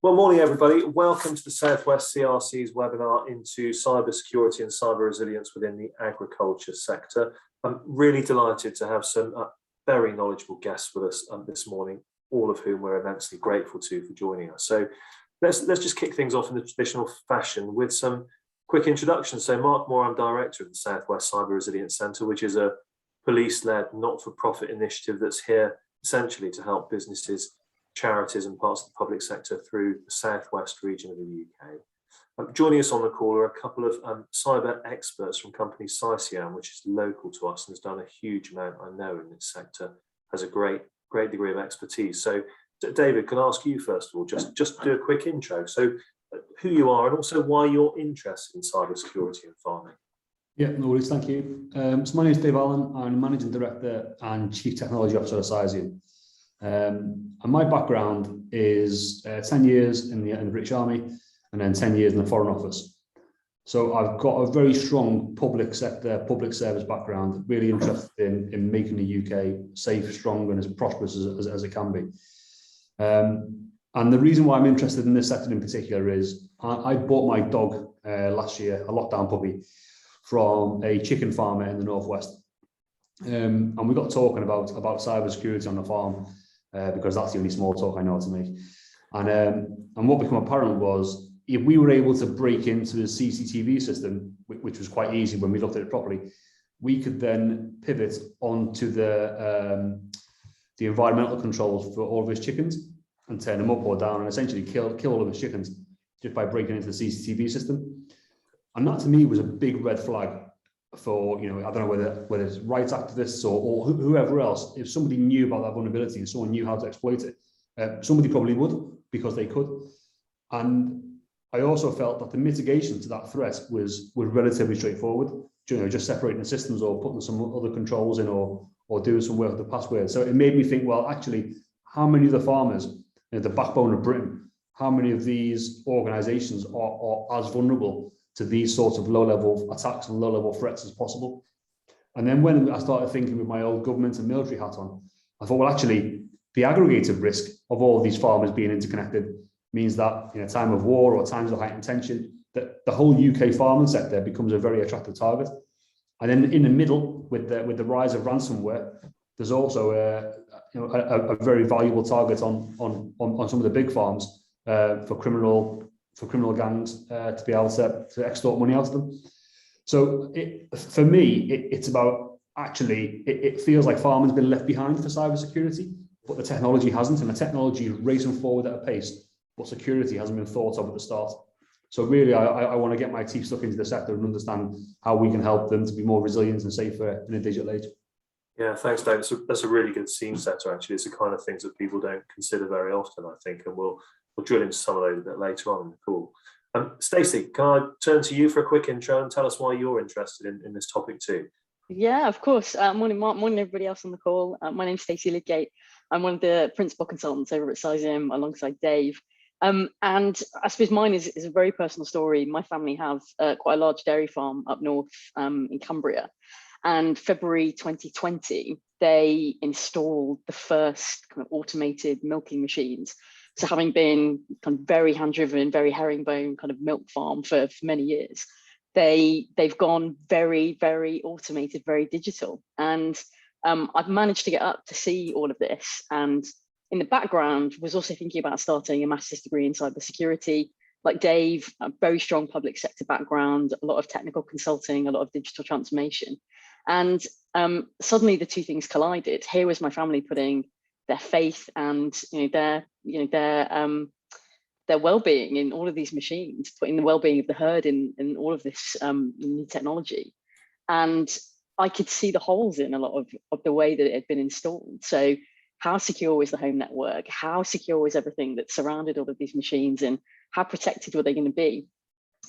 Well, morning, everybody. Welcome to the Southwest CRC's webinar into cybersecurity and cyber resilience within the agriculture sector. I'm really delighted to have some very knowledgeable guests with us this morning, all of whom we're immensely grateful to for joining us. So let's just kick things off in the traditional fashion with some quick introductions. So Mark Moore, I'm director of the Southwest Cyber Resilience Centre, which is a police-led not-for-profit initiative that's here essentially to help businesses, charities and parts of the public sector through the southwest region of the UK. Joining us on the call are a couple of cyber experts from company Cycian, which is local to us and has done a huge amount, I know, in this sector, has a great degree of expertise. So David, can I ask you first of all, just do a quick intro. So who you are and also why you're interested in cybersecurity and farming. Yeah, no worries, thank you. So my name is Dave Allen. I'm Managing Director and Chief Technology Officer at Cycian. And my background is 10 years in the British Army and then 10 years in the Foreign Office. So I've got a very strong public sector, public service background, really interested in making the UK safe, strong and as prosperous as it can be. And the reason why I'm interested in this sector in particular is I bought my dog last year, a lockdown puppy, from a chicken farmer in the Northwest. And we got talking about cybersecurity on the farm. Because that's the only small talk I know how to make. And what became apparent was if we were able to break into the CCTV system, which was quite easy when we looked at it properly, we could then pivot onto the environmental controls for all of his chickens and turn them up or down and essentially kill all of his chickens just by breaking into the CCTV system. And that to me was a big red flag for, you know, I don't know whether it's rights activists or whoever else. If somebody knew about that vulnerability and someone knew how to exploit it, somebody probably would because they could. And I also felt that the mitigation to that threat was relatively straightforward. You know, just separating the systems or putting some other controls in or doing some work with the password. So it made me think, well, actually, how many of the farmers, you know, the backbone of Britain, how many of these organisations are as vulnerable to these sorts of low-level attacks and low-level threats as possible? And then when I started thinking with my old government and military hat on, I thought, well, actually, the aggregated risk of all of these farmers being interconnected means that in a time of war or times of heightened tension, that the whole UK farming sector becomes a very attractive target. And then in the middle, with the rise of ransomware, there's also a very valuable target on some of the big farms for criminal gangs to be able to extort money out of them. So for me, it's about actually, it feels like farming's been left behind for cybersecurity, but the technology hasn't, and the technology is racing forward at a pace, but security hasn't been thought of at the start. So really, I want to get my teeth stuck into the sector and understand how we can help them to be more resilient and safer in a digital age. Yeah, thanks, David. So that's a really good scene setter, actually. It's the kind of things that people don't consider very often, I think, and we'll drill into some of those a bit later on in the call. Stacey, can I turn to you for a quick intro and tell us why you're interested in this topic too? Yeah, of course. Morning, Mark. Morning, everybody else on the call. My name's Stacey Lygate. I'm one of the principal consultants over at Cycian alongside Dave. And I suppose mine is a very personal story. My family have quite a large dairy farm up north in Cumbria. And February 2020, they installed the first kind of automated milking machines. So having been kind of very hand-driven, very herringbone kind of milk farm for many years, they've gone very, very automated, very digital. And I've managed to get up to see all of this. And in the background was also thinking about starting a master's degree in cybersecurity. Like Dave, a very strong public sector background, a lot of technical consulting, a lot of digital transformation. And suddenly the two things collided. Here was my family putting their faith and their well-being in all of these machines, putting the well-being of the herd in all of this new technology. And I could see the holes in a lot of the way that it had been installed. So how secure was the home network? How secure was everything that surrounded all of these machines, and how protected were they going to be?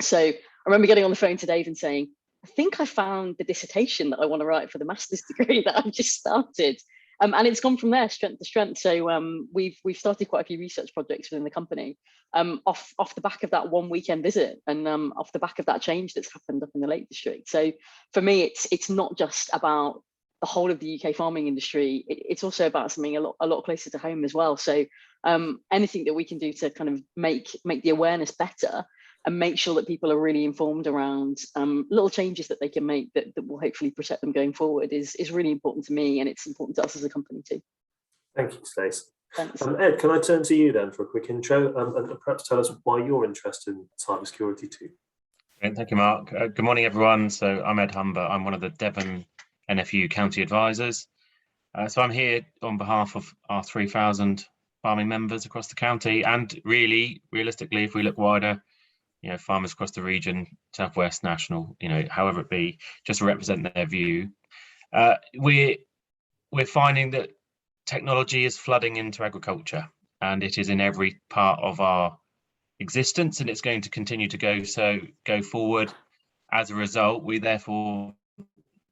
So I remember getting on the phone to Dave and saying, I think I found the dissertation that I want to write for the master's degree that I've just started. And it's gone from there, strength to strength. So we've started quite a few research projects within the company off the back of that one weekend visit, and off the back of that change that's happened up in the Lake District. So for me, it's not just about the whole of the UK farming industry. It's also about something a lot closer to home as well. So anything that we can do to kind of make the awareness better and make sure that people are really informed around little changes that they can make that will hopefully protect them going forward is really important to me, and it's important to us as a company too. Thank you, Stacey. Thanks. Ed, can I turn to you then for a quick intro and perhaps tell us why you're interested in cybersecurity too? Great, thank you, Mark. Good morning, everyone. So I'm Ed Humber. I'm one of the Devon NFU County Advisors. So I'm here on behalf of our 3,000 farming members across the county, and really, realistically, if we look wider, farmers across the region, Southwest, national, however it be, just to represent their view. We're finding that technology is flooding into agriculture, and it is in every part of our existence, and it's going to continue to go forward. As a result, we therefore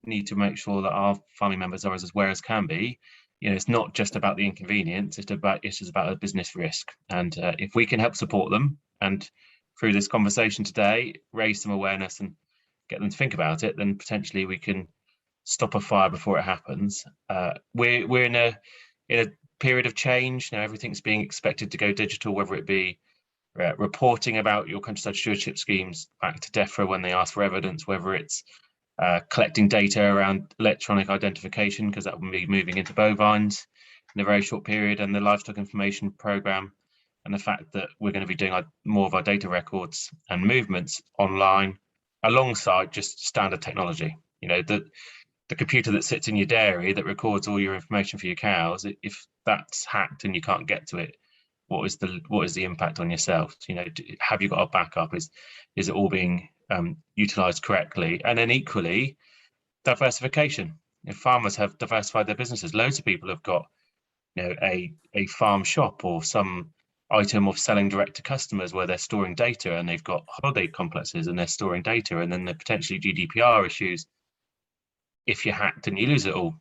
need to make sure that our farming members are as aware as can be. It's not just about the inconvenience, it is about a business risk. And if we can help support them, and through this conversation today, raise some awareness and get them to think about it, then potentially we can stop a fire before it happens. We're in a period of change now. Everything's being expected to go digital, whether it be reporting about your countryside stewardship schemes back to DEFRA when they ask for evidence, whether it's collecting data around electronic identification, because that will be moving into bovines in a very short period, and the livestock information programme, and the fact that we're going to be doing more of our data records and movements online alongside just standard technology. The computer that sits in your dairy that records all your information for your cows, if that's hacked and you can't get to it, what is the impact on yourself? Have you got a backup? Is it all being utilised correctly? And then equally, diversification. If farmers have diversified their businesses, loads of people have got a farm shop or some item of selling direct to customers where they're storing data, and they've got holiday complexes and they're storing data, and then there are potentially GDPR issues if you're hacked and you lose it all.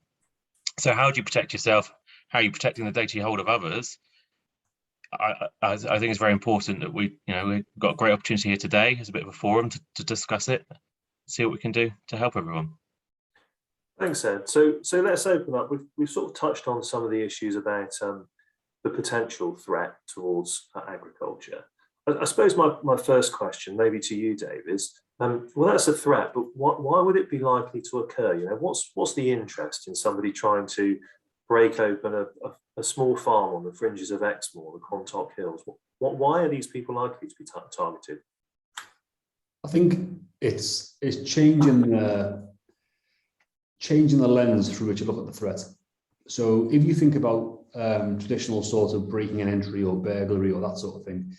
So how do you protect yourself? How are you protecting the data you hold of others? I think it's very important that we've got a great opportunity here today as a bit of a forum to discuss it, see what we can do to help everyone. Thanks, Ed. So let's open up. We've sort of touched on some of the issues about the potential threat towards agriculture. I suppose my first question, maybe to you, Dave, is well, that's a threat, but why would it be likely to occur? What's the interest in somebody trying to break open a small farm on the fringes of Exmoor, the Quantock Hills? Why are these people likely to be targeted? I think it's changing the lens through which you look at the threat. So if you think about traditional sort of breaking and entry or burglary or that sort of thing,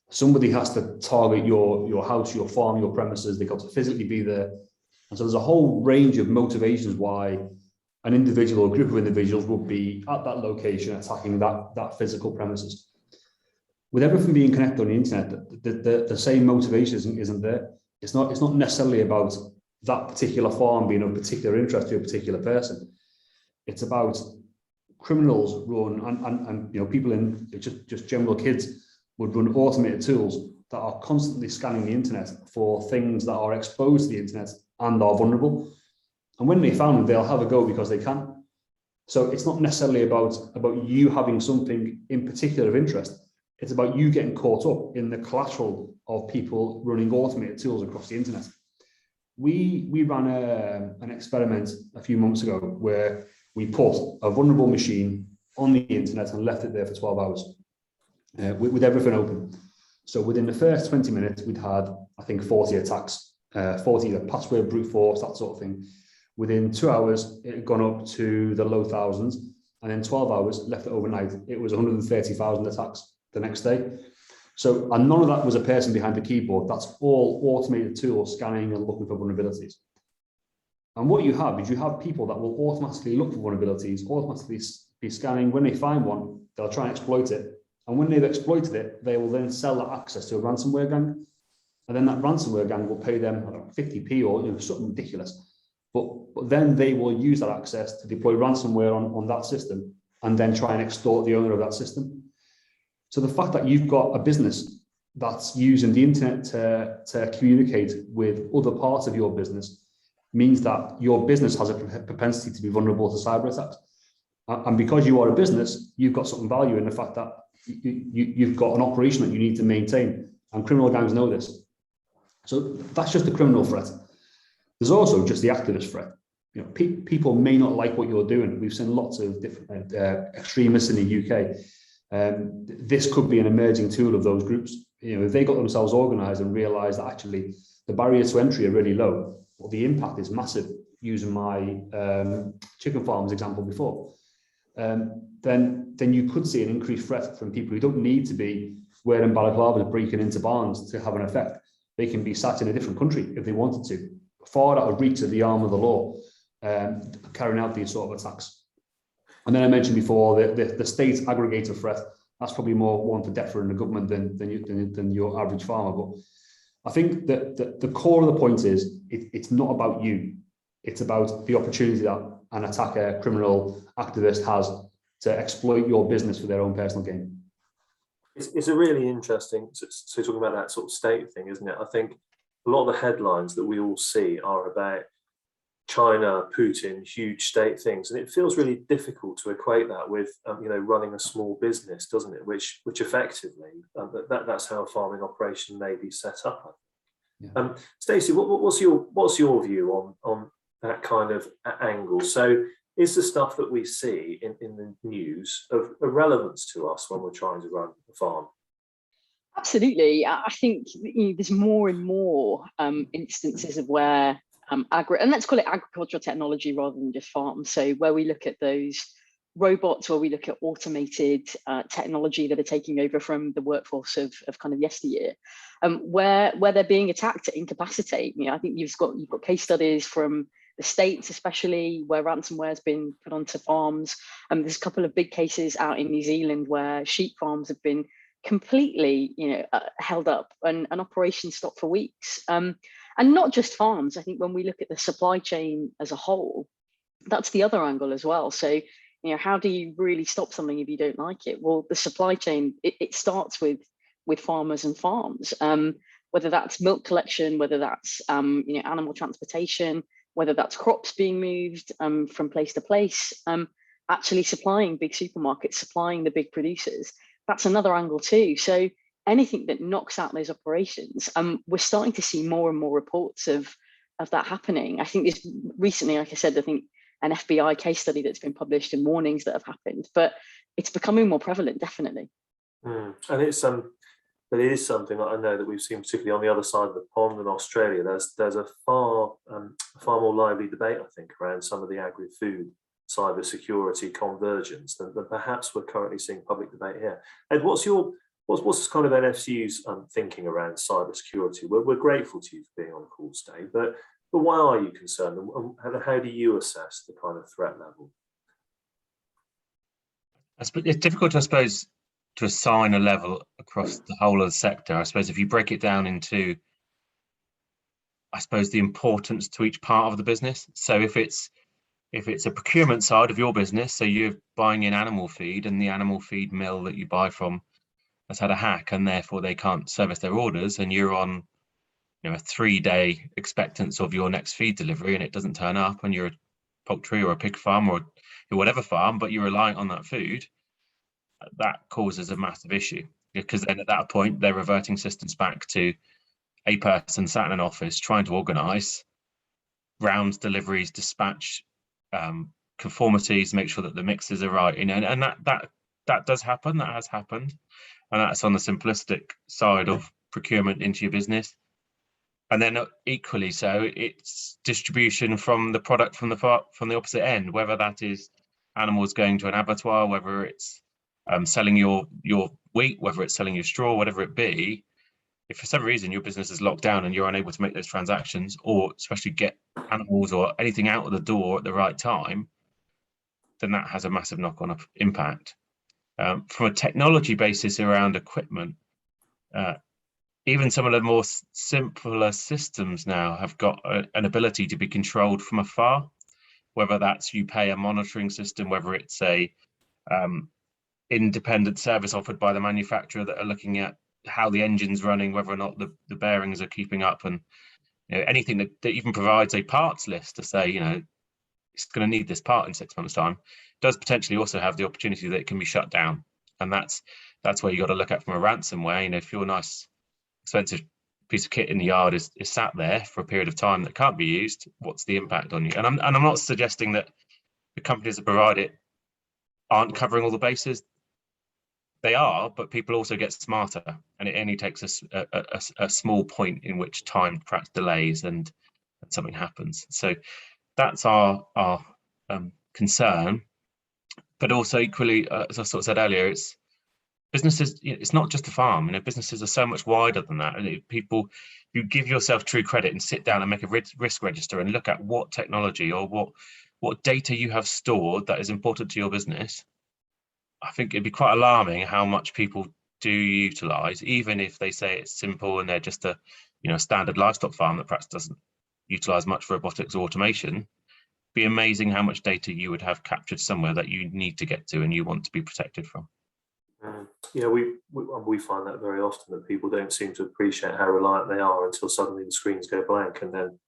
somebody has to target your house, your farm, your premises. They've got to physically be there. And so there's a whole range of motivations why an individual or group of individuals would be at that location attacking that physical premises. With everything being connected on the internet, the same motivation isn't there. It's not necessarily about that particular farm being of particular interest to a particular person. It's about criminals and people in just general kids would run automated tools that are constantly scanning the internet for things that are exposed to the internet and are vulnerable. And when they found them, they'll have a go because they can. So it's not necessarily about you having something in particular of interest. It's about you getting caught up in the collateral of people running automated tools across the internet. We ran an experiment a few months ago where we put a vulnerable machine on the internet and left it there for 12 hours with everything open. So within the first 20 minutes, we'd had, I think, 40 attacks, 40 password brute force, that sort of thing. Within 2 hours, it had gone up to the low thousands, and then 12 hours, left it overnight, it was 130,000 attacks the next day. So, and none of that was a person behind the keyboard. That's all automated tools scanning and looking for vulnerabilities. And what you have is you have people that will automatically look for vulnerabilities, automatically be scanning. When they find one, they'll try and exploit it. And when they've exploited it, they will then sell that access to a ransomware gang. And then that ransomware gang will pay them, I don't know, 50p or something ridiculous but then they will use that access to deploy ransomware on that system and then try and extort the owner of that system. So the fact that you've got a business that's using the internet to communicate with other parts of your business means that your business has a propensity to be vulnerable to cyber attacks. And because you are a business, you've got something value in the fact that you've got an operation that you need to maintain, and criminal gangs know this. So that's just the criminal threat. There's also just the activist threat. You know, people may not like what you're doing. We've seen lots of different extremists in the UK. This could be an emerging tool of those groups. You know, if they got themselves organised and realised that actually the barriers to entry are really low, well, the impact is massive. Using my chicken farms example before, then you could see an increased threat from people who don't need to be wearing balaclavas breaking into barns to have an effect. They can be sat in a different country if they wanted to, far out of reach of the arm of the law, carrying out these sort of attacks. And then I mentioned before the state aggregator threat. That's probably more one for DEFRA and the government than your average farmer. But I think that the core of the point is it's not about you. It's about the opportunity that an attacker, criminal, activist has to exploit your business for their own personal gain. It's a really interesting, so talking about that sort of state thing, isn't it? I think a lot of the headlines that we all see are about China, Putin, huge state things, and it feels really difficult to equate that with running a small business, doesn't it? Which effectively that's how a farming operation may be set up. Yeah. Stacey, what's your view on that kind of angle? So is the stuff that we see in the news of relevance to us when we're trying to run a farm? Absolutely. I think there's more and more instances of where and let's call it agricultural technology rather than just farms. So where we look at those robots, where we look at automated technology that are taking over from the workforce of kind of yesteryear, where they're being attacked to incapacitate. I think you've got case studies from the States, especially where ransomware has been put onto farms. There's a couple of big cases out in New Zealand where sheep farms have been completely, held up and operations stopped for weeks. And not just farms. I think when we look at the supply chain as a whole, that's the other angle as well. So, how do you really stop something if you don't like it? Well, the supply chain, it starts with farmers and farms, whether that's milk collection, whether that's animal transportation, whether that's crops being moved from place to place, actually supplying big supermarkets, supplying the big producers. That's another angle too. So anything that knocks out those operations, we're starting to see more and more reports of that happening. I think this recently, like I said, I think an FBI case study that's been published in warnings that have happened, but it's becoming more prevalent, definitely. And but it is something that I know that we've seen, particularly on the other side of the pond in Australia. There's a far more lively debate, I think, around some of the agri-food cybersecurity convergence than perhaps we're currently seeing public debate here. Ed, what's this kind of NFCU's thinking around cybersecurity? We're grateful to you for being on the call today, but why are you concerned, and how do you assess the kind of threat level? It's difficult, I suppose, to assign a level across the whole of the sector. I suppose if you break it down into, I suppose, the importance to each part of the business. So if it's a procurement side of your business, so you're buying in animal feed and the animal feed mill that you buy from has had a hack and therefore they can't service their orders, and you're on a 3-day expectance of your next feed delivery and it doesn't turn up, and you're a poultry or a pig farm or whatever farm, but you're relying on that food, that causes a massive issue, because then at that point they're reverting systems back to a person sat in an office trying to organize rounds, deliveries, dispatch, conformities, make sure that the mixes are right, and that does happen. That has happened, and that's on the simplistic side of procurement into your business. And then equally so, it's distribution from the product from the opposite end, whether that is animals going to an abattoir, whether it's selling your wheat, whether it's selling your straw, whatever it be. If for some reason your business is locked down and you're unable to make those transactions, or especially get animals or anything out of the door at the right time, then that has a massive knock-on impact. From a technology basis around equipment, even some of the more simpler systems now have got an ability to be controlled from afar, whether that's you pay a monitoring system, whether it's a independent service offered by the manufacturer that are looking at how the engine's running, whether or not the bearings are keeping up, and anything that even provides a parts list to say, it's going to need this part in 6 months' time, does potentially also have the opportunity that it can be shut down. And that's where you got to look at from a ransomware. If your nice expensive piece of kit in the yard is sat there for a period of time that can't be used, what's the impact on you? And I'm not suggesting that the companies that provide it aren't covering all the bases. They are, but people also get smarter, and it only takes a small point in which time perhaps delays and something happens. So that's our concern. But also equally, as I sort of said earlier, it's businesses. It's not just a farm. Businesses are so much wider than that. And you give yourself true credit and sit down and make a risk register and look at what technology or what data you have stored that is important to your business. I think it'd be quite alarming how much people do utilize, even if they say it's simple and they're just a standard livestock farm that perhaps doesn't utilize much robotics or automation. It'd be amazing how much data you would have captured somewhere that you need to get to and you want to be protected from. Yeah, we find that very often, that people don't seem to appreciate how reliant they are until suddenly the screens go blank, and then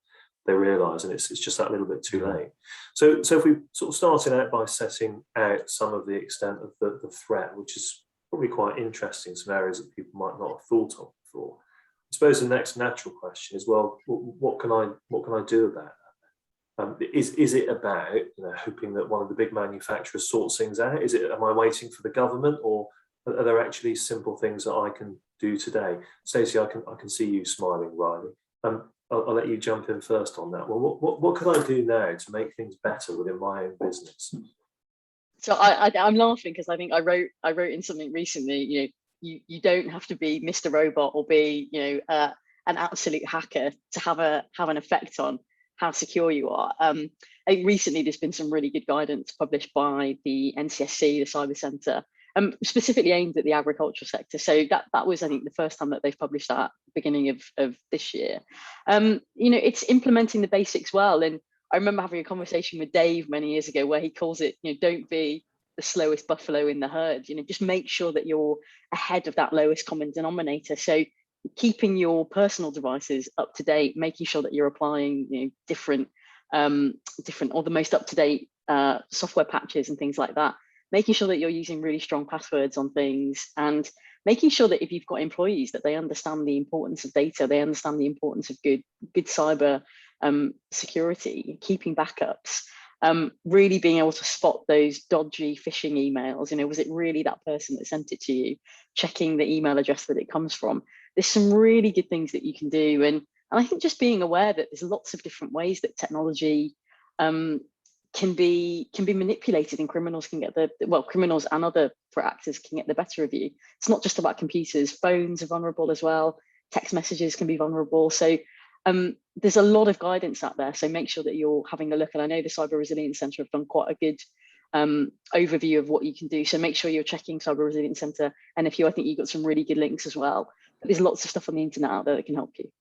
they realise, and it's just that little bit too late. So if we sort of started out by setting out some of the extent of the threat, which is probably quite interesting, some areas that people might not have thought of before. I suppose the next natural question is, well, what can I do about that? Is it about hoping that one of the big manufacturers sorts things out? Am I waiting for the government, or are there actually simple things that I can do today? Stacey, I can see you smiling, Riley. I'll let you jump in first on that. Well, what can I do now to make things better within my own business? So I'm laughing because I think I wrote in something recently. You don't have to be Mr. Robot or be an absolute hacker to have an effect on how secure you are. I think recently there's been some really good guidance published by the NCSC, the Cyber Centre, specifically aimed at the agricultural sector. So that was, I think, the first time that they've published that, beginning of this year. It's implementing the basics well. And I remember having a conversation with Dave many years ago where he calls it, don't be the slowest buffalo in the herd. Just make sure that you're ahead of that lowest common denominator. So keeping your personal devices up to date, making sure that you're applying different or the most up-to-date software patches and things like that, making sure that you're using really strong passwords on things, and making sure that if you've got employees, that they understand the importance of data, they understand the importance of good cyber security, keeping backups, really being able to spot those dodgy phishing emails. Was it really that person that sent it to you? Checking the email address that it comes from. There's some really good things that you can do, and I think just being aware that there's lots of different ways that technology can be manipulated, and criminals and other threat actors can get the better of you. It's not just about computers. Phones are vulnerable as well. Text messages can be vulnerable. So there's a lot of guidance out there. So make sure that you're having a look. And I know the Cyber Resilience Centre have done quite a good overview of what you can do. So make sure you're checking Cyber Resilience Centre. And I think you've got some really good links as well. But there's lots of stuff on the internet out there that can help you.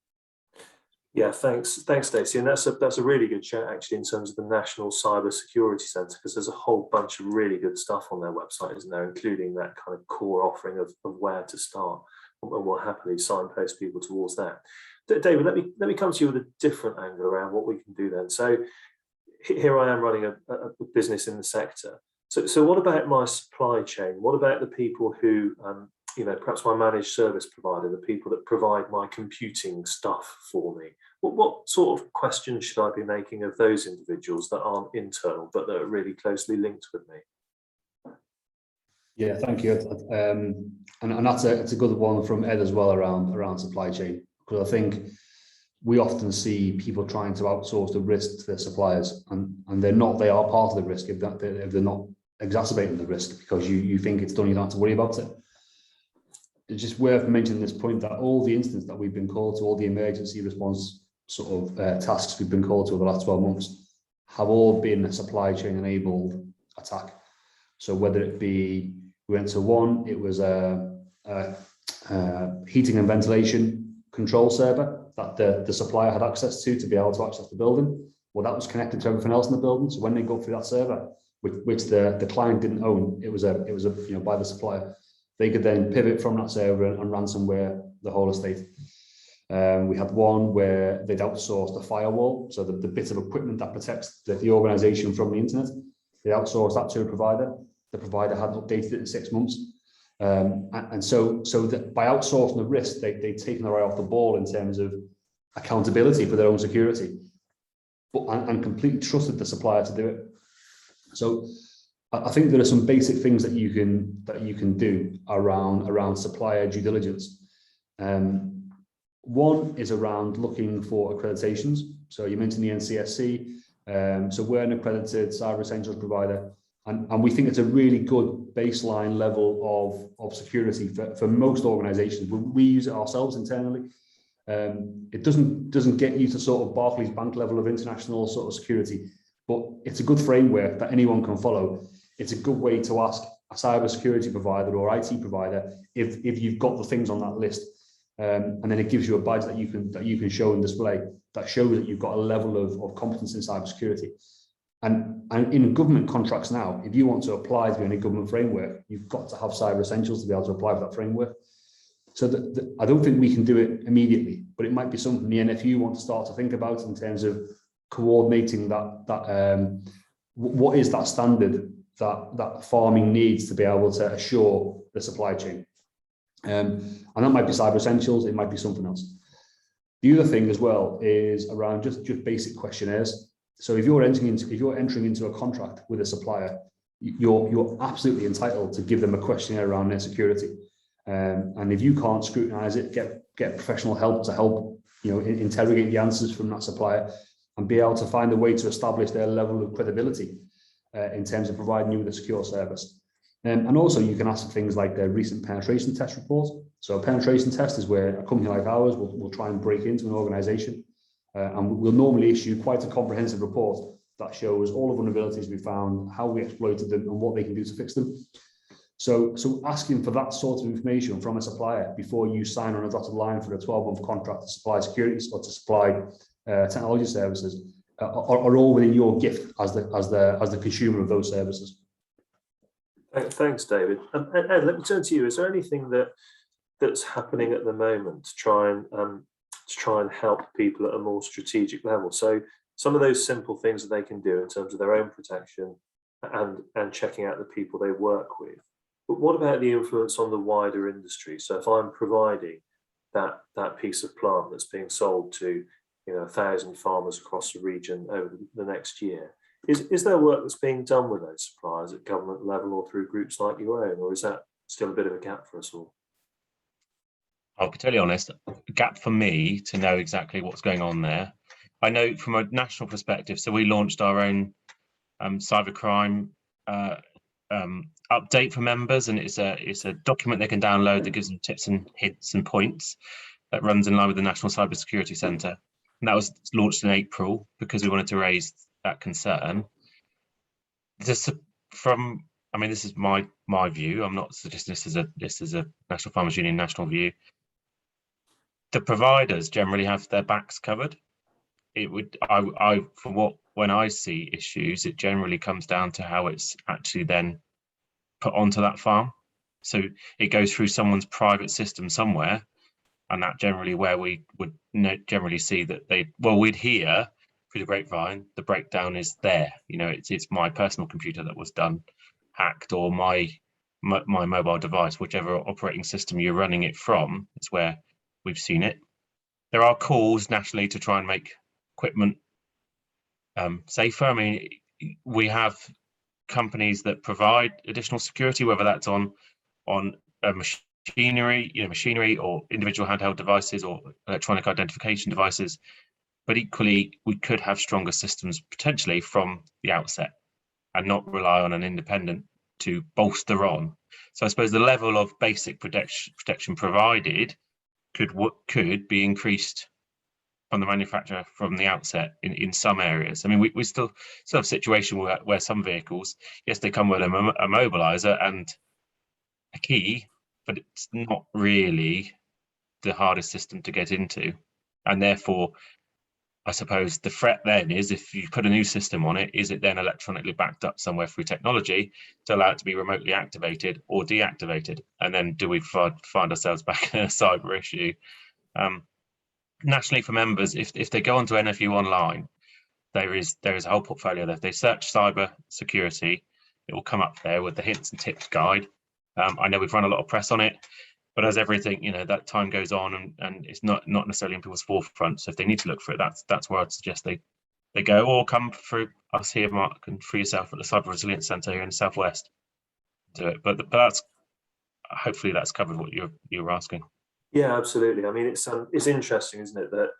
Yeah, thanks, Stacey. And that's a really good shout, actually, in terms of the National Cyber Security Centre, because there's a whole bunch of really good stuff on their website, isn't there, including that kind of core offering of where to start, and we'll happily signpost people towards that. David, let me come to you with a different angle around what we can do then. So here I am running a business in the sector. So what about my supply chain? What about the people who perhaps my managed service provider, the people that provide my computing stuff for me? What sort of questions should I be making of those individuals that aren't internal, but that are really closely linked with me? Yeah, thank you. And that's a good one from Ed as well around supply chain, because I think we often see people trying to outsource the risk to their suppliers, and they are part of the risk if they're not exacerbating the risk, because you think it's done, you don't have to worry about it. It's just worth mentioning this point that all the incidents that we've been called to, all the emergency response sort of tasks we've been called to over the last 12 months have all been a supply chain enabled attack. So whether it be, we went to one, it was heating and ventilation, control server that the supplier had access to be able to access the building. Well, that was connected to everything else in the building. So when they go through that server, which the client didn't own, it was a by the supplier, they could then pivot from that server and ransomware the whole estate. We had one where they'd outsourced a firewall, so the bit of equipment that protects the organization from the internet. They outsourced that to a provider. The provider hadn't updated it in 6 months. And so that by outsourcing the risk, they'd taken their eye off the ball in terms of accountability for their own security, and completely trusted the supplier to do it. So I think there are some basic things that you can do around supplier due diligence. One is around looking for accreditations. So you mentioned the NCSC. So we're an accredited Cyber Essentials provider, and we think it's a really good baseline level of security for most organizations. We use it ourselves internally. It doesn't get you to sort of Barclays Bank level of international sort of security, but it's a good framework that anyone can follow. It's a good way to ask a cyber security provider or IT provider if you've got the things on that list. And then it gives you a badge that you can show and display that shows that you've got a level of competence in cybersecurity. And in government contracts now, if you want to apply to any government framework, you've got to have Cyber Essentials to be able to apply for that framework. So I don't think we can do it immediately, but it might be something the NFU want to start to think about in terms of coordinating that what is that standard that farming needs to be able to assure the supply chain. And that might be Cyber Essentials, it might be something else. The other thing as well is around just basic questionnaires. So if you're entering into a contract with a supplier, you're absolutely entitled to give them a questionnaire around their security. And if you can't scrutinize it, get professional help to help interrogate the answers from that supplier and be able to find a way to establish their level of credibility in terms of providing you with a secure service. And also you can ask for things like their recent penetration test report. So a penetration test is where a company like ours will try and break into an organization, and we'll normally issue quite a comprehensive report that shows all the vulnerabilities we found, how we exploited them, and what they can do to fix them. So asking for that sort of information from a supplier before you sign on a dotted line for a 12-month contract to supply securities or to supply technology services are all within your gift as the consumer of those services. Thanks, David. Ed, let me turn to you. Is there anything that's happening at the moment to try and help people at a more strategic level? So some of those simple things that they can do in terms of their own protection and checking out the people they work with. But what about the influence on the wider industry? So if I'm providing that piece of plant that's being sold to 1,000 farmers across the region over the next year, is there work that's being done with those suppliers at government level or through groups like your own, or is that still a bit of a gap for us all? I'll be totally honest, a gap for me to know exactly what's going on there. I know from a national perspective, so we launched our own cybercrime update for members, and it's a document they can download that gives them tips and hints and points that runs in line with the National Cybersecurity Centre. And that was launched in April because we wanted to raise that concern. This is my view. I'm not suggesting this is a National Farmers Union national view. The providers generally have their backs covered. When I see issues, it generally comes down to how it's actually then put onto that farm. So it goes through someone's private system somewhere, and that generally where we would generally see that we'd hear through the grapevine, the breakdown is there. It's my personal computer that was hacked, or my mobile device, whichever operating system you're running it from, is where we've seen it. There are calls nationally to try and make equipment safer. I mean, we have companies that provide additional security, whether that's on machinery or individual handheld devices or electronic identification devices. But equally, we could have stronger systems potentially from the outset and not rely on an independent to bolster on. So I suppose the level of basic protection provided could be increased from the manufacturer from the outset in some areas. I mean, we still have a situation where some vehicles, yes, they come with a mobilizer and a key, but it's not really the hardest system to get into, and therefore I suppose the threat then is, if you put a new system on it, is it then electronically backed up somewhere through technology to allow it to be remotely activated or deactivated? And then do we find ourselves back in a cyber issue? Nationally, for members, if they go onto NFU online, there is a whole portfolio there. If they search cyber security, it will come up there with the hints and tips guide. I know we've run a lot of press on it, but as everything, that time goes on, and it's not necessarily in people's forefront. So if they need to look for it, that's where I'd suggest they go, or come through us here, Mark, and for yourself at the Cyber Resilience Centre here in the Southwest. Do it, but that's hopefully that's covered what you're asking. Yeah, absolutely. I mean, it's interesting, isn't it, that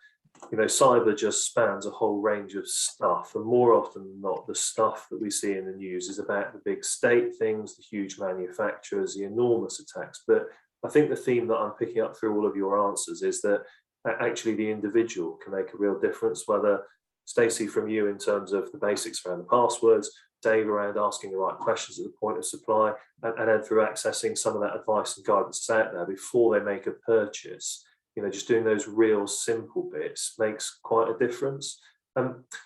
cyber just spans a whole range of stuff, and more often than not, the stuff that we see in the news is about the big state things, the huge manufacturers, the enormous attacks. But I think the theme that I'm picking up through all of your answers is that actually the individual can make a real difference, whether Stacey, from you in terms of the basics around the passwords, Dave around asking the right questions at the point of supply, and Ed through accessing some of that advice and guidance out there before they make a purchase. Just doing those real simple bits makes quite a difference.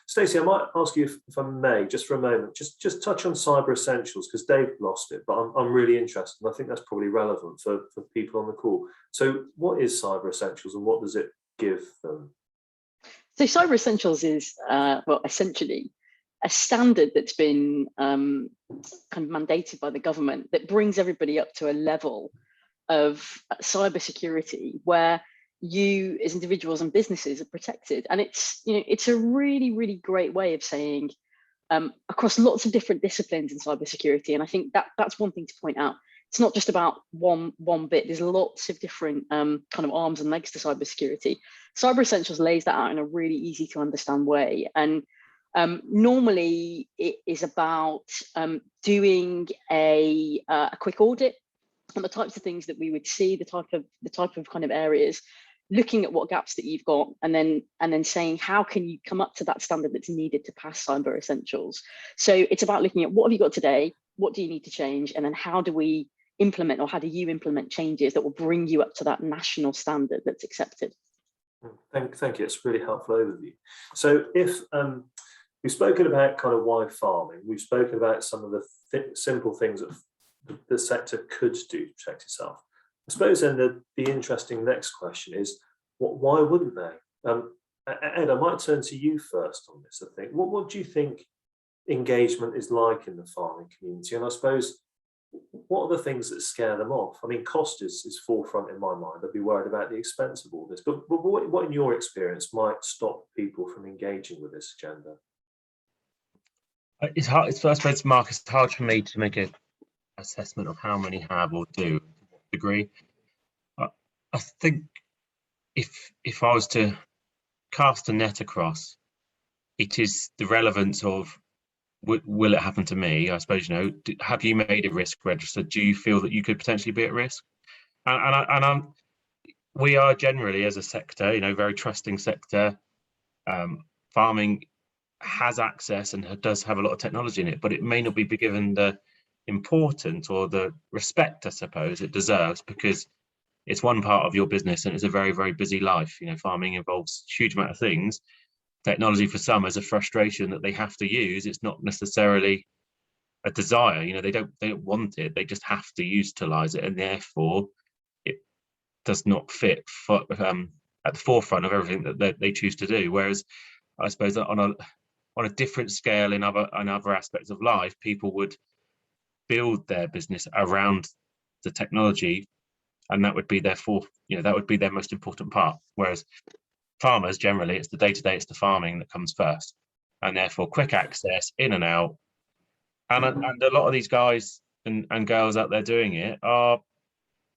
Stacey, I might ask you, if I may, just for a moment, just touch on cyber essentials, because Dave lost it, but I'm really interested, and I think that's probably relevant for people on the call. So what is cyber essentials, and what does it give them? So cyber essentials is, essentially a standard that's been kind of mandated by the government that brings everybody up to a level of cybersecurity where you as individuals and businesses are protected. And it's a really, really great way of saying across lots of different disciplines in cybersecurity. And I think that's one thing to point out. It's not just about one bit. There's lots of different kind of arms and legs to cybersecurity. Cyber Essentials lays that out in a really easy to understand way. And normally it is about doing a quick audit on the types of things that we would see, the type of kind of areas, looking at what gaps that you've got, and then saying, how can you come up to that standard that's needed to pass Cyber Essentials? So it's about looking at what have you got today, what do you need to change, and then how do we implement, or how do you implement changes that will bring you up to that national standard that's accepted? Thank you. It's a really helpful overview. So if we've spoken about kind of why farming, we've spoken about some of the simple things that the sector could do to protect itself. I suppose then the interesting next question is, why wouldn't they? Ed, I might turn to you first on this. I think, what do you think engagement is like in the farming community? And I suppose, what are the things that scare them off? I mean, cost is forefront in my mind. I'd be worried about the expense of all this. But what in your experience might stop people from engaging with this agenda? It's hard. I suppose, Mark, it's hard for me to make an assessment of how many have or do, to what degree. I think if I was to cast a net across, it is the relevance of, will it happen to me? I suppose, have you made a risk register? Do you feel that you could potentially be at risk? We are generally, as a sector, very trusting sector. Farming has access and does have a lot of technology in it, but it may not be given the importance or the respect, I suppose, it deserves, because it's one part of your business and it's a very, very busy life. Farming involves a huge amount of things. Technology for some is a frustration that they have to use. It's not necessarily a desire. They don't want it. They just have to utilize it, and therefore it does not fit at the forefront of everything that they choose to do. Whereas I suppose on a different scale in other aspects of life, people would build their business around the technology, and that would be that would be their most important part. Whereas farmers, generally, it's the day-to-day, it's the farming that comes first, and therefore quick access, in and out. And a lot of these guys and girls out there doing it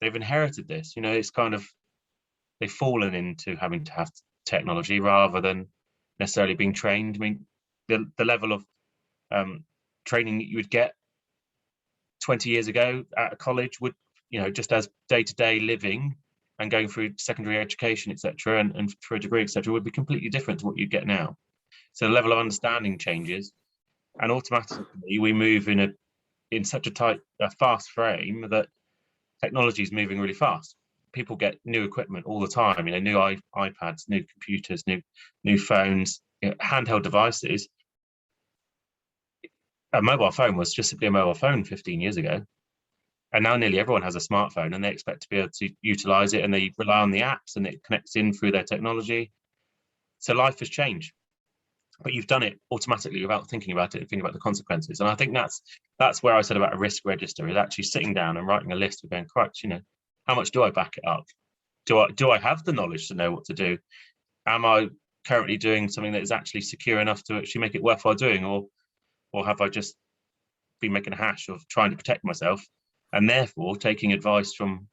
they've inherited this. It's kind of, they've fallen into having to have technology rather than necessarily being trained. I mean, the level of training that you would get 20 years ago at a college would, just as day-to-day living and going through secondary education, etc., and for a degree, etc., would be completely different to what you get now. So the level of understanding changes, and automatically we move in such a fast frame that technology is moving really fast. people get new equipment all the time, new iPads, new computers, new phones, handheld devices. A mobile phone was just simply a mobile phone 15 years ago. And now nearly everyone has a smartphone, and they expect to be able to utilize it, and they rely on the apps, and it connects in through their technology. So life has changed, but you've done it automatically without thinking about it and thinking about the consequences. And I think that's where I said about a risk register, is actually sitting down and writing a list of going, correct, how much do I back it up? Do I have the knowledge to know what to do? Am I currently doing something that is actually secure enough to actually make it worthwhile doing, or have I just been making a hash of trying to protect myself? And therefore, taking advice from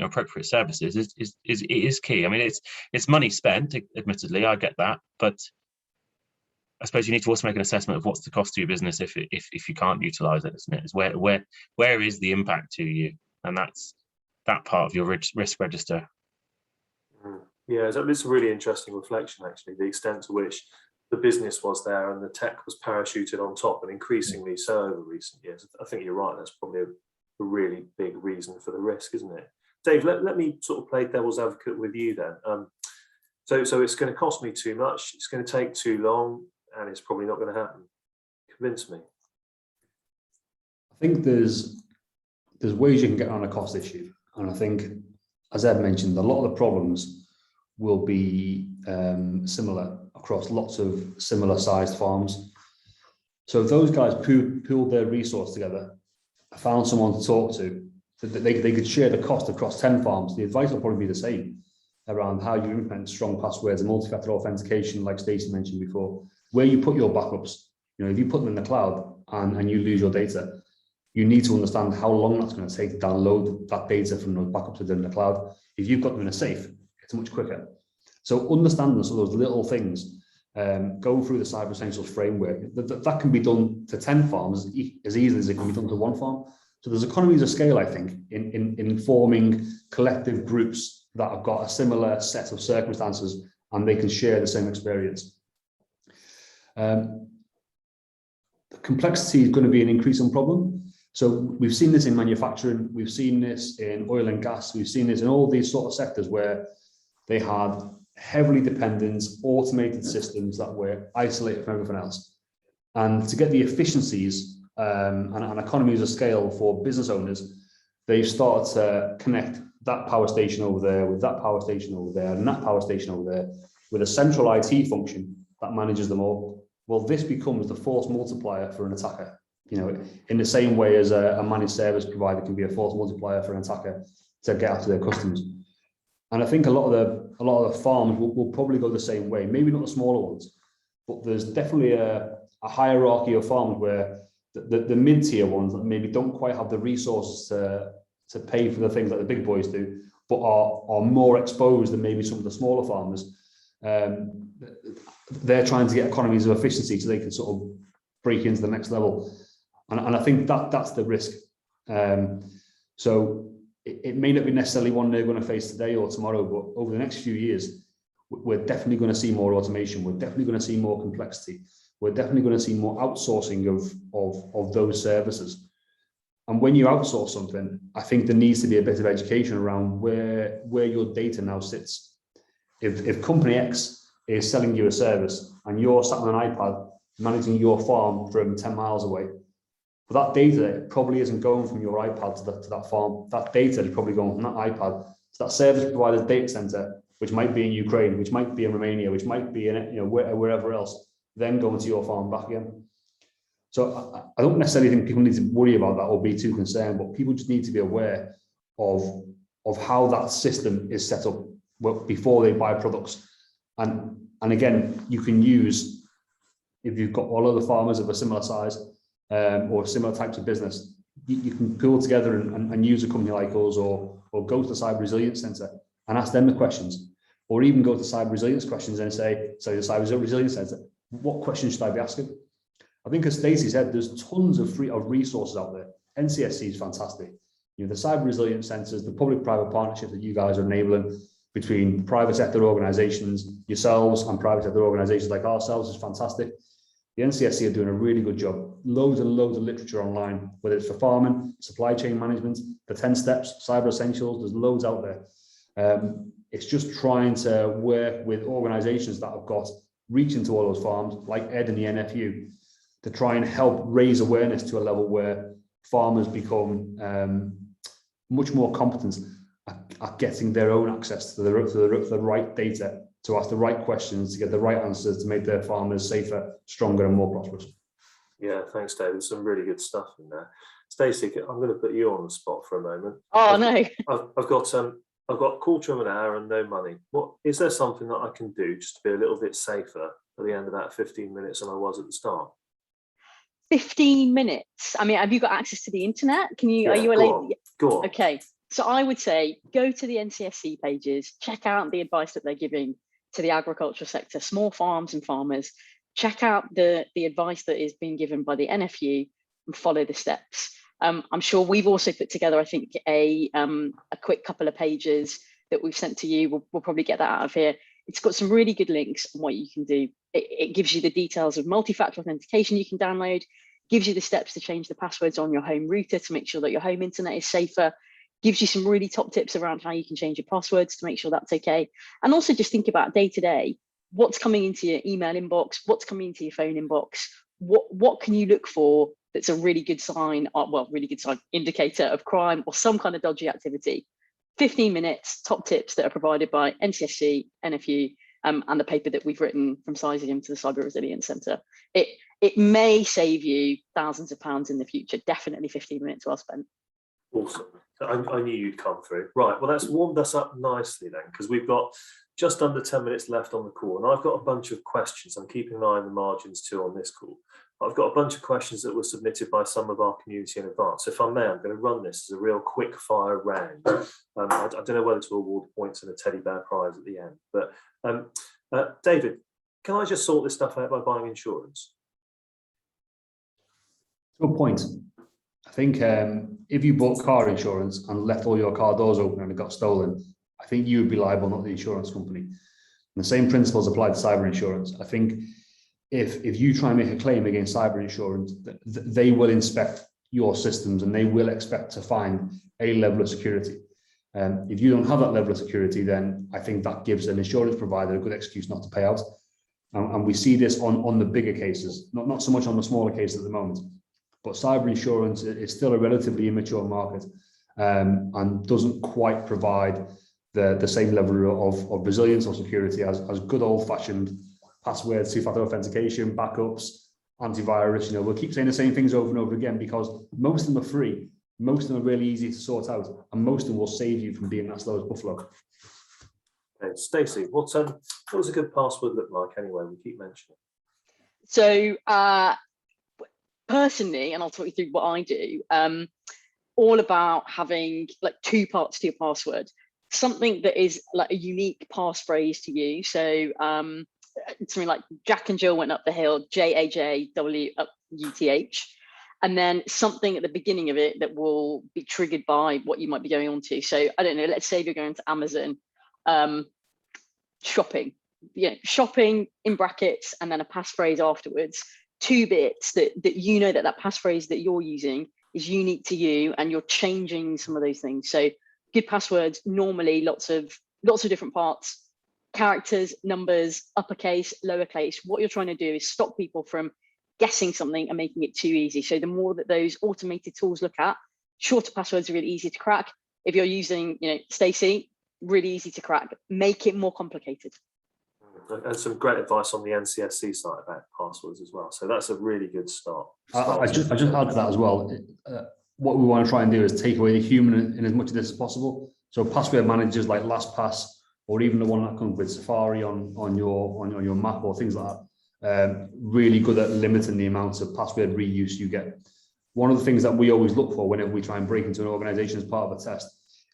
appropriate services is key. I mean, it's money spent, admittedly, I get that, but I suppose you need to also make an assessment of what's the cost to your business if you can't utilize it, isn't it? It's where is the impact to you, and that's that part of your risk register. Yeah, it's a really interesting reflection, actually, the extent to which the business was there and the tech was parachuted on top, and increasingly so over recent years. I think you're right. That's probably a really big reason for the risk, isn't it? Dave, let me sort of play devil's advocate with you then. So it's going to cost me too much, it's going to take too long, and it's probably not going to happen. Convince me. I think there's ways you can get around a cost issue, and I think, as Ed mentioned, a lot of the problems will be similar across lots of similar sized farms. So if those guys pooled their resource together, found someone to talk to, that they could share the cost across 10 farms, the advice will probably be the same around how you implement strong passwords and multi-factor authentication, like Stacey mentioned before, where you put your backups. If you put them in the cloud and you lose your data, you need to understand how long that's going to take to download that data from those backups within the cloud. If you've got them in a safe, it's much quicker. So understanding some of those little things, go through the Cyber Essentials framework, that can be done to 10 farms as easily as it can be done to one farm. So there's economies of scale, I think, in forming collective groups that have got a similar set of circumstances and they can share the same experience. The complexity is going to be an increasing problem. So we've seen this in manufacturing, we've seen this in oil and gas, we've seen this in all these sort of sectors where they had heavily dependent automated systems that were isolated from everything else. And to get the efficiencies and economies of scale for business owners, they've started to connect that power station over there with that power station over there and that power station over there with a central IT function that manages them all. Well, this becomes the force multiplier for an attacker. In the same way as a managed service provider can be a force multiplier for an attacker to get after their customers. And I think a lot of the farms will probably go the same way. Maybe not the smaller ones, but there's definitely a hierarchy of farms where the mid-tier ones that maybe don't quite have the resources to pay for the things that the big boys do, but are more exposed than maybe some of the smaller farmers. They're trying to get economies of efficiency so they can sort of break into the next level. And I think that's the risk. So it may not be necessarily one they're going to face today or tomorrow, but over the next few years, we're definitely going to see more automation. We're definitely going to see more complexity. We're definitely going to see more outsourcing of those services. And when you outsource something, I think there needs to be a bit of education around where your data now sits. If company X is selling you a service and you're sat on an iPad managing your farm from 10 miles away, but that data probably isn't going from your iPad to that farm. That data is probably going from that iPad to that service provider's data center, which might be in Ukraine, which might be in Romania, which might be in wherever else, then going to your farm back again. So I don't necessarily think people need to worry about that or be too concerned, but people just need to be aware of how that system is set up before they buy products. And again, you can use, if you've got all other farmers of a similar size or similar types of business, you can pull together and use a company like us or go to the Cyber Resilience Centre and ask them the questions, or even go to Cyber Resilience questions and say, the Cyber Resilience Centre, what questions should I be asking? I think, as Stacey said, there's tons of resources out there. NCSC is fantastic. The Cyber Resilience Centres, the public-private partnership that you guys are enabling between private sector organisations, yourselves, and private sector organisations like ourselves is fantastic. The NCSC are doing a really good job. Loads and loads of literature online, whether it's for farming, supply chain management, the 10 steps, Cyber Essentials, there's loads out there. It's just trying to work with organisations that have got reach into all those farms, like Ed and the NFU, to try and help raise awareness to a level where farmers become much more competent at getting their own access to the right data, to ask the right questions, to get the right answers, to make their farmers safer, stronger and more prosperous. Yeah, thanks, David. Some really good stuff in there. Stacey, I'm going to put you on the spot for a moment. Oh, no. I've got a quarter of an hour and no money. What is there something that I can do just to be a little bit safer at the end of that 15 minutes than I was at the start? 15 minutes. I mean, have you got access to the internet? Can you, are you allowed? Go on. Okay. So I would say go to the NCSC pages, check out the advice that they're giving to the agricultural sector, small farms and farmers. Check out the advice that is being given by the NFU and follow the steps. I'm sure we've also put together, I think, a quick couple of pages that we've sent to you. We'll probably get that out of here. It's got some really good links on what you can do. It gives you the details of multi-factor authentication you can download, gives you the steps to change the passwords on your home router to make sure that your home internet is safer, gives you some really top tips around how you can change your passwords to make sure that's okay. And also just think about day to day, what's coming into your email inbox, what's coming into your phone inbox, what can you look for that's a really good sign, really good sign, indicator of crime or some kind of dodgy activity. 15 minutes, top tips that are provided by NCSC, NFU, and the paper that we've written from Cesium to the Cyber Resilience Centre. It may save you thousands of pounds in the future. Definitely 15 minutes well spent. Awesome. I knew you'd come through. Right, well, that's warmed us up nicely then, because we've got just under 10 minutes left on the call, and I've got a bunch of questions. I'm keeping an eye on the margins too on this call. I've got a bunch of questions that were submitted by some of our community in advance. If I may, I'm going to run this as a real quick fire round. I don't know whether to award points and a teddy bear prize at the end, but David, can I just sort this stuff out by buying insurance? To a point. I think if you bought car insurance and left all your car doors open and it got stolen, I think you would be liable, not the insurance company. And the same principles apply to cyber insurance. I think if you try and make a claim against cyber insurance, they will inspect your systems and they will expect to find a level of security. If you don't have that level of security, then I think that gives an insurance provider a good excuse not to pay out. And we see this on the bigger cases, not so much on the smaller cases at the moment. But cyber insurance is still a relatively immature market and doesn't quite provide the same level of resilience or security as good old-fashioned passwords, two-factor authentication, backups, antivirus. We'll keep saying the same things over and over again because most of them are free, most of them are really easy to sort out, and most of them will save you from being that slow as buffalo. Okay, Stacey, what does a good password look like anyway? We keep mentioning. So personally, and I'll talk you through what I do, all about having like two parts to your password, something that is like a unique passphrase to you. So something like Jack and Jill went up the hill, JAJWUTH, and then something at the beginning of it that will be triggered by what you might be going on to. So I don't know, let's say you're going to Amazon, shopping in brackets, and then a passphrase afterwards. 2 bits that that passphrase that you're using is unique to you, and you're changing some of those things. So good passwords, normally lots of different parts, characters, numbers, uppercase, lowercase. What you're trying to do is stop people from guessing something and making it too easy. So the more that those automated tools look at, shorter passwords are really easy to crack. If you're using, Stacey, really easy to crack. Make it more complicated. And some great advice on the NCSC site about passwords as well. So that's a really good start. I just add to that as well. What we want to try and do is take away the human in as much of this as possible. So password managers like LastPass, or even the one that comes with Safari on your Mac or things like that, really good at limiting the amount of password reuse you get. One of the things that we always look for whenever we try and break into an organization as part of a test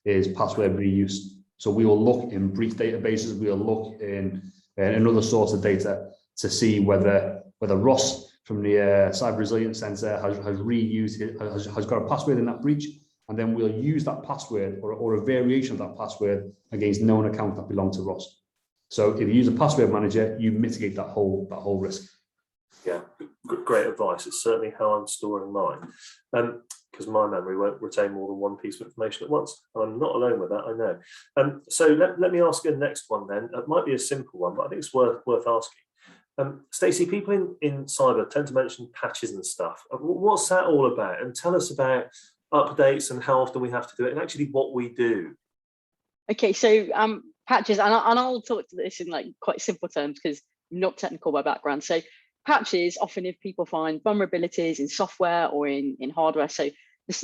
is password reuse. So we will look in brief databases, we will look in other sorts of data to see whether Ross from the Cyber Resilience Centre has got a password in that breach, and then we'll use that password or a variation of that password against known accounts that belong to Ross. So if you use a password manager, you mitigate that whole risk. Yeah, great advice. It's certainly how I'm storing mine. Can because my memory won't retain more than one piece of information at once. I'm not alone with that, I know. So let me ask you the next one then. It might be a simple one, but I think it's worth asking. Stacey, people in cyber tend to mention patches and stuff. What's that all about? And tell us about updates and how often we have to do it, and actually what we do. Okay, so patches, and I'll talk to this in like quite simple terms because I'm not technical by background. So patches, often if people find vulnerabilities in software or in hardware, so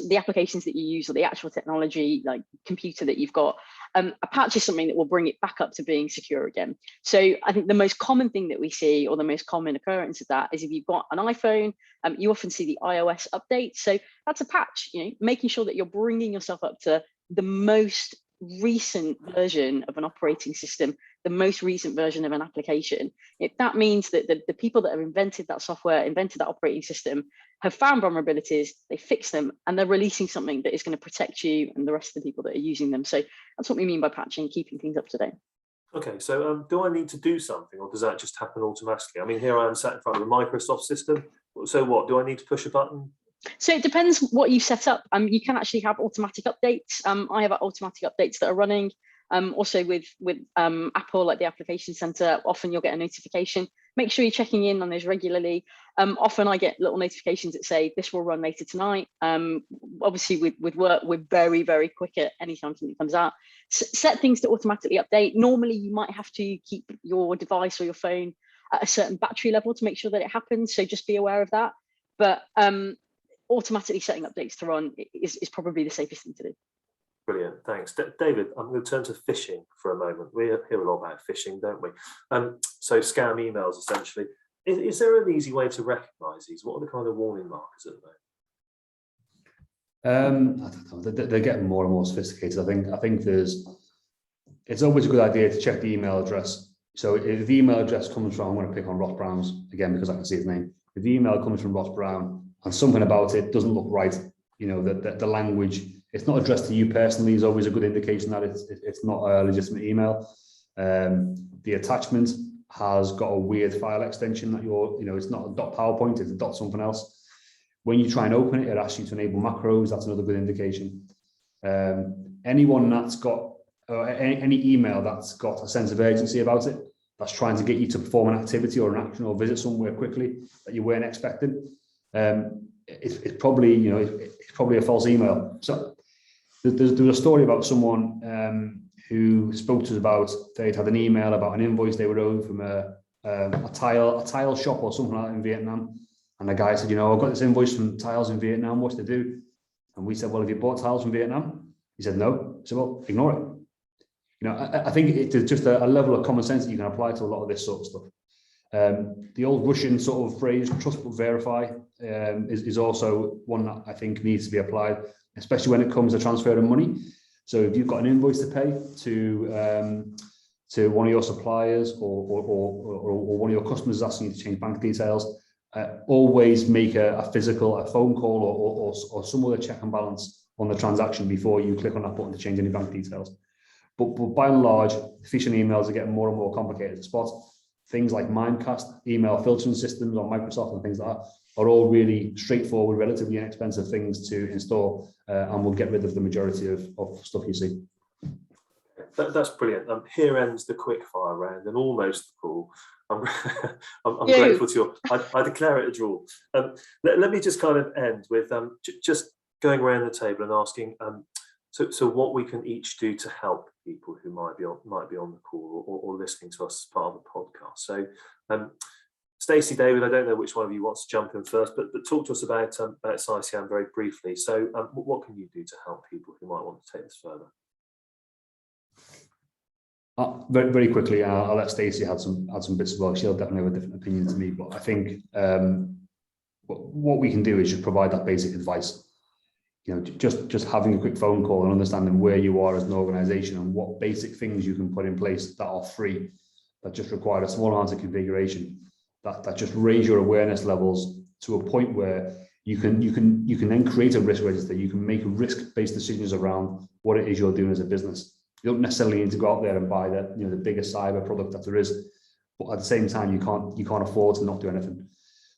the applications that you use or the actual technology, like computer that you've got, a patch is something that will bring it back up to being secure again. So I think the most common thing that we see, or the most common occurrence of that, is if you've got an iPhone, you often see the iOS update. So that's a patch, making sure that you're bringing yourself up to the most recent version of an operating system, the most recent version of an application. If that means that the people that have invented that software, invented that operating system, have found vulnerabilities, they fix them, and they're releasing something that is going to protect you and the rest of the people that are using them. So that's what we mean by patching, keeping things up to date. Okay, so do I need to do something, or does that just happen automatically? I mean, here I am sat in front of a Microsoft system. So what, do I need to push a button? So it depends what you set up. You can actually have automatic updates. I have automatic updates that are running. Also with Apple, like the application center, often you'll get a notification. Make sure you're checking in on those regularly. Often I get little notifications that say this will run later tonight. Obviously with work, we're very, very quick at any time something comes out. Set things to automatically update. Normally you might have to keep your device or your phone at a certain battery level to make sure that it happens. So just be aware of that. But automatically setting updates to run is probably the safest thing to do. Brilliant, thanks. David, I'm going to turn to phishing for a moment. We hear a lot about phishing, don't we? So scam emails, essentially. Is there an easy way to recognise these? What are the kind of warning markers at the moment? I don't know. They're getting more and more sophisticated. I think it's always a good idea to check the email address. So if the email address comes from, I'm going to pick on Ross Brown's again because I can see his name. If the email comes from Ross Brown and something about it doesn't look right, the language, it's not addressed to you personally, is always a good indication that it's not a legitimate email. The attachment has got a weird file extension that it's not a .PowerPoint, it's a something else. When you try and open it, it asks you to enable macros. That's another good indication. Anyone that's got any email that's got a sense of urgency about it, that's trying to get you to perform an activity or an action or visit somewhere quickly that you weren't expecting, it's probably it's probably a false email. So there's a story about someone who spoke to us about they'd had an email about an invoice they were owed from a tile shop or something like that in Vietnam, and the guy said, I've got this invoice from tiles in Vietnam, what's to do? And we said, well, have you bought tiles from Vietnam? He said no. I said, well, ignore it. I think it's just a level of common sense that you can apply to a lot of this sort of stuff. The old Russian sort of phrase, trust but verify, is also one that I think needs to be applied, especially when it comes to transfer of money. So if you've got an invoice to pay to one of your suppliers or one of your customers asking you to change bank details, always make a phone call or some other check and balance on the transaction before you click on that button to change any bank details. But by and large, phishing emails are getting more and more complicated to spot. Things like Mimecast, email filtering systems on Microsoft and things like that are all really straightforward, relatively inexpensive things to install, and will get rid of the majority of stuff you see. That's brilliant. Here ends the quickfire round and almost the call. I'm grateful to you. I declare it a draw. Let me just kind of end with just going around the table and asking, so what we can each do to help people who might be on the call or listening to us as part of the podcast. So, Stacey, David, I don't know which one of you wants to jump in first, but talk to us about CyCian very briefly. So, what can you do to help people who might want to take this further? Very, very quickly, I'll let Stacey add some bits as well. She'll definitely have a different opinion to me, but I think what we can do is just provide that basic advice. Just having a quick phone call and understanding where you are as an organization and what basic things you can put in place that are free, that just require a small amount of configuration, that just raise your awareness levels to a point where you can then create a risk register. You can make risk-based decisions around what it is you're doing as a business. You don't necessarily need to go out there and buy the biggest cyber product that there is, but at the same time, you can't afford to not do anything.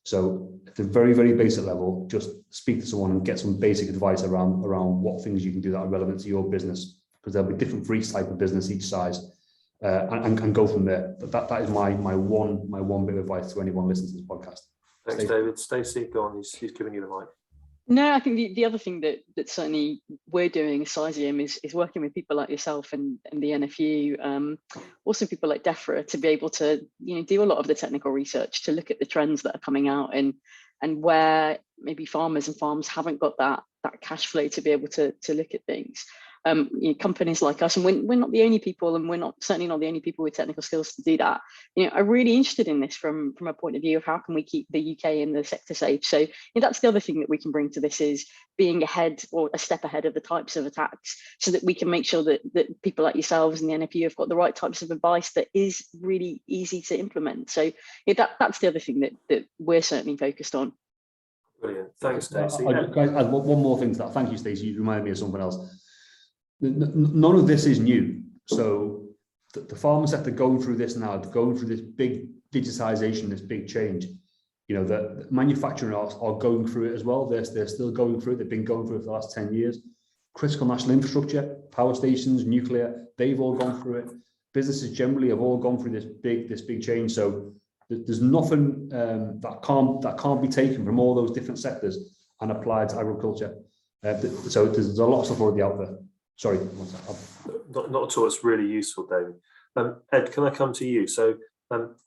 So at the very, very basic level, just speak to someone and get some basic advice around what things you can do that are relevant to your business, because there'll be different for each type of business, each size, and go from there. That is my one bit of advice to anyone listening to this podcast. Thanks, Stacey. David. Stacey, go on. He's giving you the mic. No, I think the other thing that certainly we're doing as Cysium is working with people like yourself and the NFU, also people like DEFRA, to be able to do a lot of the technical research to look at the trends that are coming out and where maybe farmers and farms haven't got that cash flow to be able to look at things. Companies like us, and we're not the only people, and we're certainly not the only people with technical skills to do that. Are really interested in this from a point of view of how can we keep the UK and the sector safe. So that's the other thing that we can bring to this, is being ahead or a step ahead of the types of attacks, so that we can make sure that people like yourselves and the NFU have got the right types of advice that is really easy to implement. So that's the other thing that we're certainly focused on. Brilliant. Thanks, Stacey. Guys, one more thing to that. Thank you, Stacey. You reminded me of something else. None of this is new. So the farming sector going through this now, going through this big digitization, this big change. The manufacturing are going through it as well. They're still going through it. They've been going through it for the last 10 years. Critical national infrastructure, power stations, nuclear, they've all gone through it. Businesses generally have all gone through this big change. So there's nothing that can't be taken from all those different sectors and applied to agriculture. So there's a lot of stuff already out there. Sorry. Not at all. It's really useful, David. Ed, can I come to you? So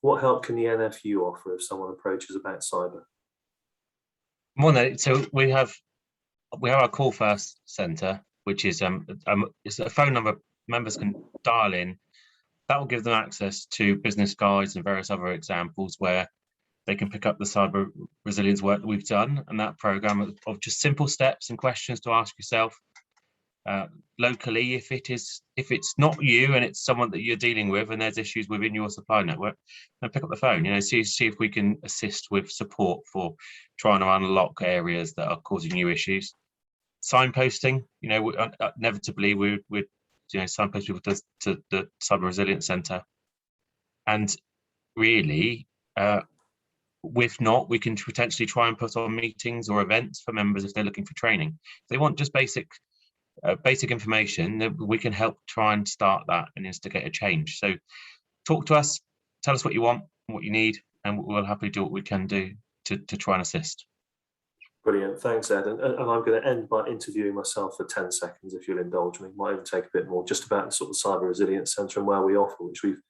what help can the NFU offer if someone approaches about cyber? So we have our Call First Centre, which is it's a phone number members can dial in. That will give them access to business guides and various other examples where they can pick up the cyber resilience work that we've done, and that programme of just simple steps and questions to ask yourself locally. If it's not you and it's someone that you're dealing with and there's issues within your supply network, then pick up the phone. See if we can assist with support for trying to unlock areas that are causing you issues. Signposting, inevitably we'd signpost people to the Cyber Resilience Centre, and really if not, we can potentially try and put on meetings or events for members if they're looking for training. If they want just basic information, we can help try and start that and instigate a change. So talk to us, tell us what you want, what you need, and we'll happily do what we can do to try and assist. Brilliant. Thanks, Ed. And I'm going to end by interviewing myself for 10 seconds, if you'll indulge me. Might even take a bit more, just about the sort of Cyber Resilience Centre and where we offer, which we've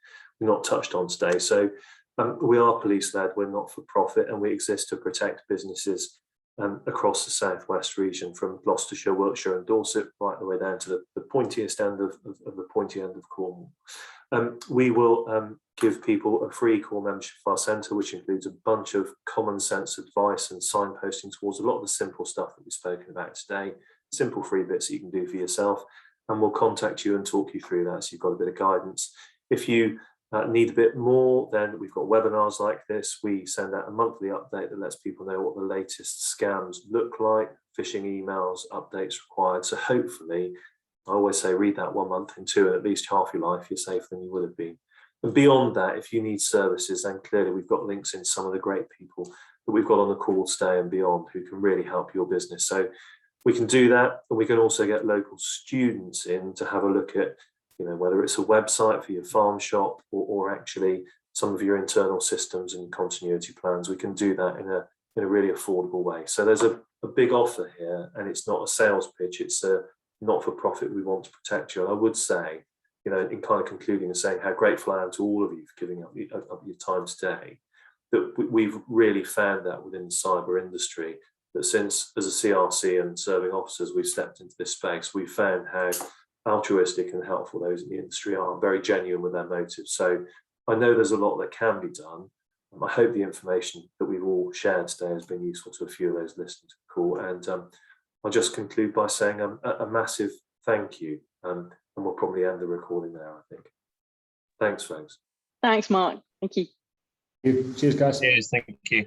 not touched on today. So we are police-led, we're not for profit, and we exist to protect businesses across the southwest region, from Gloucestershire, Wiltshire and Dorset, right the way down to the pointiest end of the pointy end of Cornwall. We will give people a free core membership of our centre, which includes a bunch of common sense advice and signposting towards a lot of the simple stuff that we've spoken about today, simple free bits that you can do for yourself, and we'll contact you and talk you through that so you've got a bit of guidance. If you need a bit more, then we've got webinars like this. We send out a monthly update that lets people know what the latest scams look like, phishing emails, updates required. So hopefully, I always say, read that 1 month into, and at least half your life, you're safer than you would have been. And beyond that, if you need services, then clearly we've got links in some of the great people that we've got on the call today and beyond who can really help your business. So we can do that, and we can also get local students in to have a look at, whether it's a website for your farm shop or actually some of your internal systems and continuity plans. We can do that in a really affordable way. So there's a big offer here, and it's not a sales pitch, it's a not-for-profit. We want to protect you. And I would say, in kind of concluding and saying how grateful I am to all of you for giving up your time today, that we've really found that within the cyber industry, that since as a CRC and serving officers we've stepped into this space, we've found how altruistic and helpful those in the industry are, very genuine with their motives. So I know there's a lot that can be done. I hope the information that we've all shared today has been useful to a few of those listening to the call. And I'll just conclude by saying a massive thank you. And we'll probably end the recording there, I think. Thanks, folks. Thanks, Mark. Thank you. Cheers, guys. Cheers, thank you.